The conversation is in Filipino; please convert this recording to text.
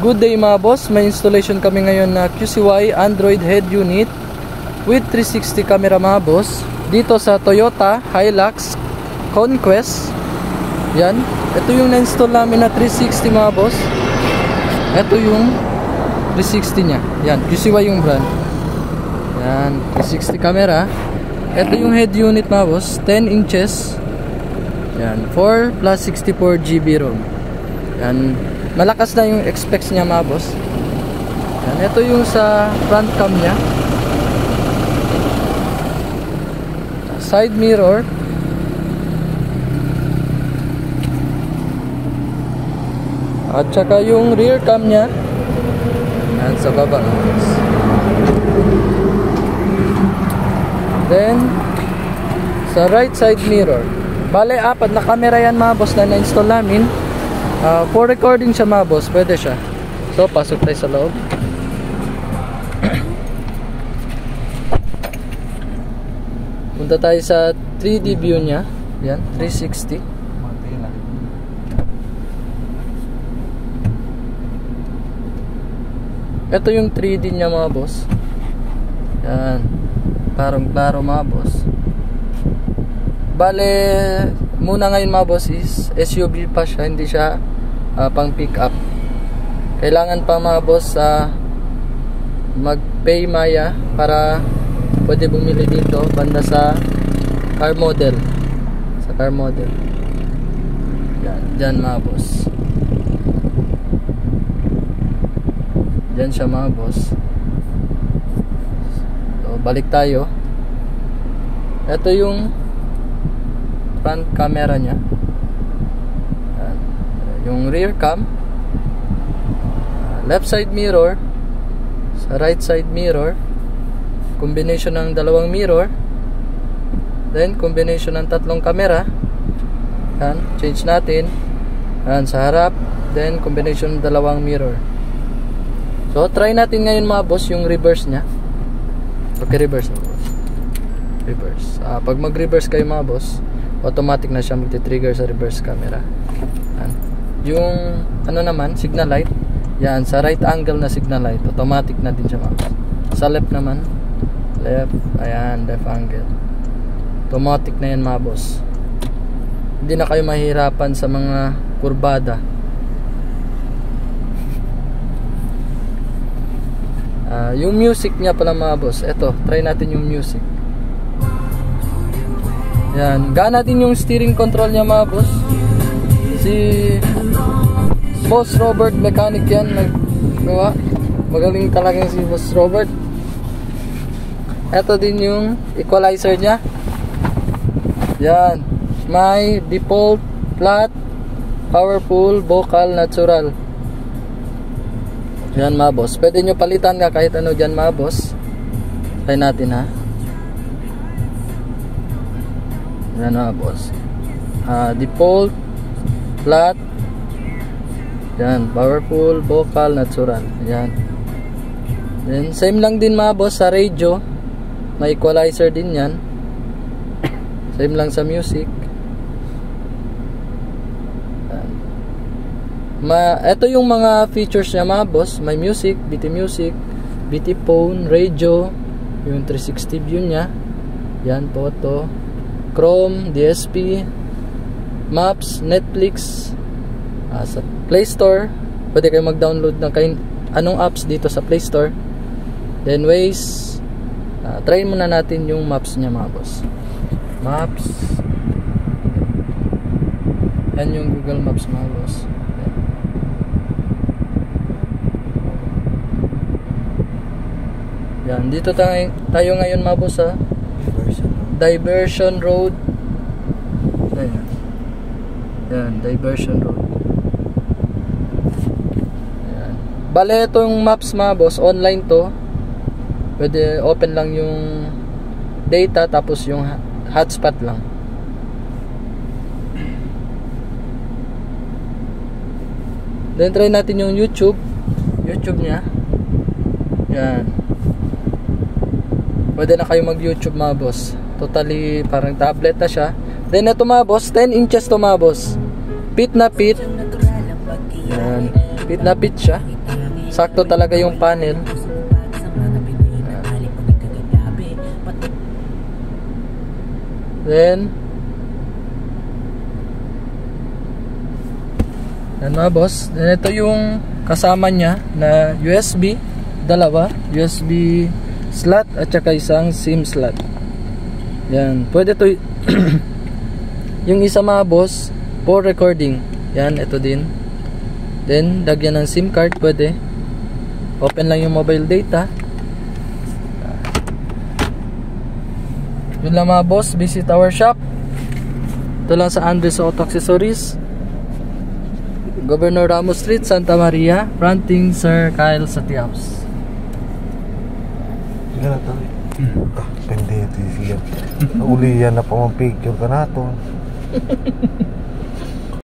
Good day mga boss, may installation kami ngayon na QCY Android head unit with 360 camera mga boss dito sa Toyota Hilux Conquest. Yan, ito yung na-install namin na 360 mga boss. Ito yung 360 nya. Yan, QCY yung brand. Yan, 360 camera. Ito yung head unit mga boss, 10 inches. Yan, 4 plus 64 GB ROM. Yan, malakas na yung specs niya mga boss. Yan, ito yung sa front cam niya. Side mirror. At saka yung rear cam niya. Yan, sa baba. Then, sa right side mirror. Bale, 4 na camera yan mga boss na na-install namin. For recording siya mga boss, pwede siya. So, pasok tayo sa loob. Punta tayo sa 3D view niya. Yan, 360. Ito yung 3D niya mga boss. Yan, parang-klaro mga boss. Bale, muna ngayon mga boss is SUV pa siya, hindi siya pang pick up. Kailangan pa mga boss mag-pay maya para pwede bumili dito banda sa car model. Sa car model. Yan, dyan mga boss. Dyan siya mga boss. So, balik tayo. Ito yung front camera niya. Yan. Yung rear cam. Left side mirror. Sa right side mirror. Combination ng dalawang mirror. Then combination ng 3 camera. Yan. Change natin. Yan, sa harap. Then combination ng dalawang mirror. So try natin ngayon mga boss yung reverse niya. Okay, reverse na boss. Reverse. Pag mag reverse kayo mga boss, automatic na siya magti-trigger sa reverse camera. Yan. Yung ano naman, signal light. Yan, sa right angle na signal light, automatic na din siya mga boss. Sa left naman, left, ayan, left angle. Automatic na yan mga boss. Hindi na kayo mahirapan sa mga kurbada. Yung music niya pala mga boss. Eto, try natin yung music. Yan, gaan natin yung steering control niya mga boss. Si Boss Robert mechanic yan naggawa. Magaling talaga si Boss Robert. Ito din yung equalizer niya. Yan, may default, flat, powerful, vocal, natural. Yan mga boss. Pwede nyo palitan nga kahit ano dyan mga boss. Try natin ha. Yan mga boss. Default, flat, yan, powerful, vocal, natural. Yan. Then same lang din mga boss sa radio. May equalizer din yan. Same lang sa music. Ito yung mga features niya mga boss. May music, BT music, BT phone, radio, yung 360 view niya. Yan, photo, Chrome, DSP, Maps, Netflix, sa Play Store. Pwede kayo mag-download ng anong apps dito sa Play Store. Then Waze. Try muna natin yung maps niya mga boss. Maps. Yan yung Google Maps mga boss. Yan, dito tayo ngayon mga boss ha. Diversion Road. Ayan. Yan, Diversion Road. Ayan. Bale, itong maps mga boss, online to. Pwede open lang yung data tapos yung hotspot lang. Then try natin yung YouTube niya. Yan. Pwede na kayo mag-YouTube mga boss. Totally parang tablet na siya. Then ito mga boss, 10 inches to mga boss. Pit na pit. Yan. Pit na pit siya. sakto talaga yung panel. Then yan mga boss. Then ito yung kasama niya na USB, dalawa USB slot at saka isang SIM slot. Yan, pwede to yung isa mga boss for recording. Yan, ito din. Then lagyan ng SIM card, pwede. Open lang yung mobile data. Yun lang mga boss, visit our shop. Ito lang sa Andres Auto Accessories, Governor Ramos Street, Santa Maria, fronting Sir Kyle Satiaps. Sige na to. Pendete siya. Uli yan na pamang picture ka na to.